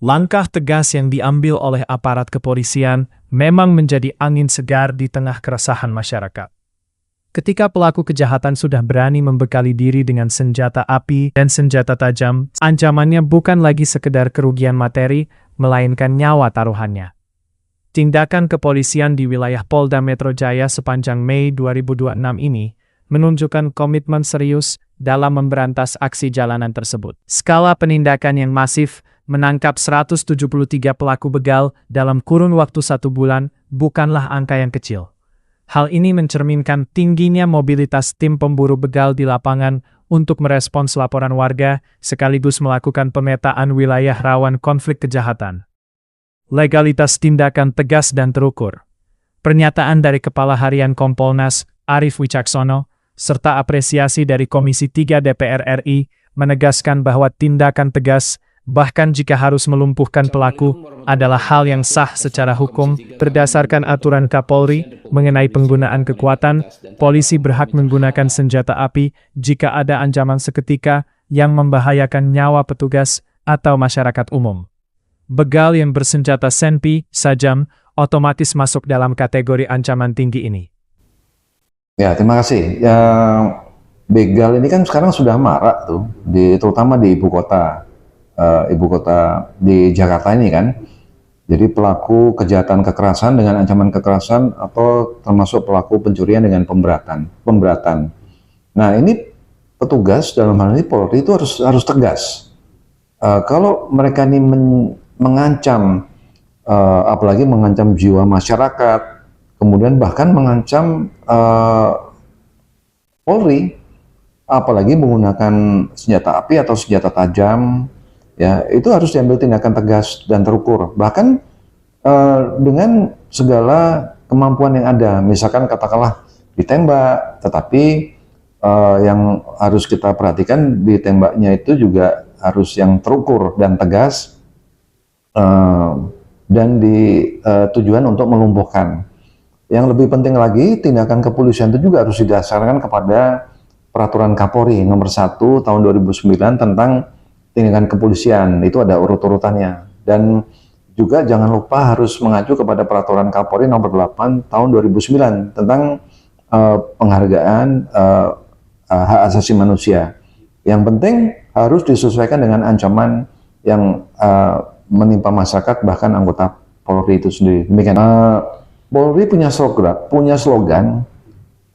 Langkah tegas yang diambil oleh aparat kepolisian memang menjadi angin segar di tengah keresahan masyarakat. Ketika pelaku kejahatan sudah berani membekali diri dengan senjata api dan senjata tajam, ancamannya bukan lagi sekedar kerugian materi, melainkan nyawa taruhannya. Tindakan kepolisian di wilayah Polda Metro Jaya sepanjang Mei 2026 ini menunjukkan komitmen serius dalam memberantas aksi jalanan tersebut. Skala penindakan yang masif menangkap 173 pelaku begal dalam kurun waktu 1 bulan bukanlah angka yang kecil. Hal ini mencerminkan tingginya mobilitas tim pemburu begal di lapangan untuk merespons laporan warga sekaligus melakukan pemetaan wilayah rawan konflik kejahatan. Legalitas tindakan tegas dan terukur. Pernyataan dari Kepala Harian Kompolnas, Arief Wicaksono, serta apresiasi dari Komisi 3 DPR RI menegaskan bahwa tindakan tegas, bahkan jika harus melumpuhkan pelaku, adalah hal yang sah secara hukum. Berdasarkan aturan Kapolri mengenai penggunaan kekuatan, polisi berhak menggunakan senjata api jika ada ancaman seketika yang membahayakan nyawa petugas atau masyarakat umum. Begal yang bersenjata senpi, sajam, otomatis masuk dalam kategori ancaman tinggi ini. Ya, terima kasih. Begal ini kan sekarang sudah marak tuh, terutama di ibu kota di Jakarta ini kan. Jadi pelaku kejahatan kekerasan dengan ancaman kekerasan atau termasuk pelaku pencurian dengan pemberatan. Nah, ini petugas dalam hal ini Polri itu harus tegas. Kalau mereka ini mengancam, apalagi mengancam jiwa masyarakat, kemudian bahkan mengancam Polri, apalagi menggunakan senjata api atau senjata tajam, ya itu harus diambil tindakan tegas dan terukur. Bahkan dengan segala kemampuan yang ada, misalkan katakanlah ditembak, tetapi yang harus kita perhatikan ditembaknya itu juga harus yang terukur dan tegas, dan tujuan untuk melumpuhkan. Yang lebih penting lagi, tindakan kepolisian itu juga harus didasarkan kepada Peraturan Kapolri nomor 1 tahun 2009 tentang tindakan kepolisian. Itu ada urut-urutannya. Dan juga jangan lupa harus mengacu kepada Peraturan Kapolri nomor 8 tahun 2009 tentang penghargaan hak asasi manusia. Yang penting harus disesuaikan dengan ancaman yang menimpa masyarakat, bahkan anggota Polri itu sendiri. Demikian. Polri punya slogan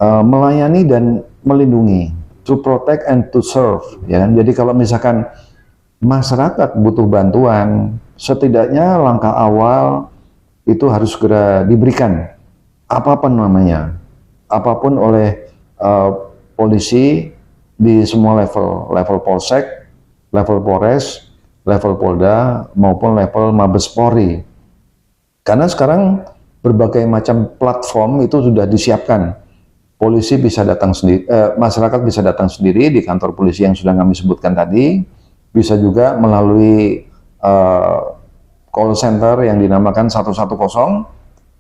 melayani dan melindungi, to protect and to serve, ya kan? Jadi kalau misalkan masyarakat butuh bantuan, setidaknya langkah awal itu harus segera diberikan, apapun namanya, apapun oleh polisi di semua level Polsek, level Polres, level Polda, maupun level Mabes Polri. Karena sekarang berbagai macam platform itu sudah disiapkan. Polisi bisa datang sendiri, masyarakat bisa datang sendiri di kantor polisi yang sudah kami sebutkan tadi, bisa juga melalui call center yang dinamakan 110,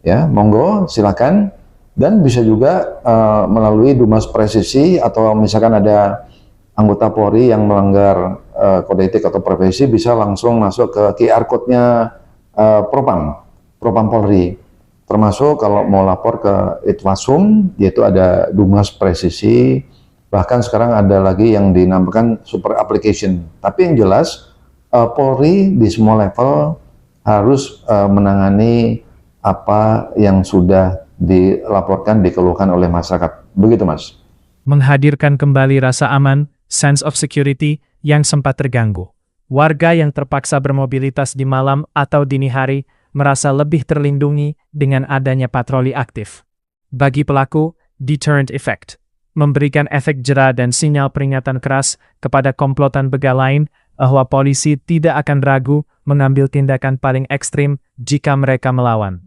ya monggo silakan, dan bisa juga melalui Dumas Presisi, atau misalkan ada anggota Polri yang melanggar kode etik atau profesi, bisa langsung masuk ke QR code-nya Propam Polri. Termasuk kalau mau lapor ke Itwasum, yaitu ada Dumas Presisi, bahkan sekarang ada lagi yang dinamakan super application. Tapi yang jelas Polri di semua level harus menangani apa yang sudah dilaporkan, dikeluhkan oleh masyarakat. Begitu, Mas. Menghadirkan kembali rasa aman, sense of security, yang sempat terganggu. Warga yang terpaksa bermobilitas di malam atau dini hari merasa lebih terlindungi dengan adanya patroli aktif. Bagi pelaku, deterrent effect, memberikan efek jera dan sinyal peringatan keras kepada komplotan begal lain bahwa polisi tidak akan ragu mengambil tindakan paling ekstrim jika mereka melawan.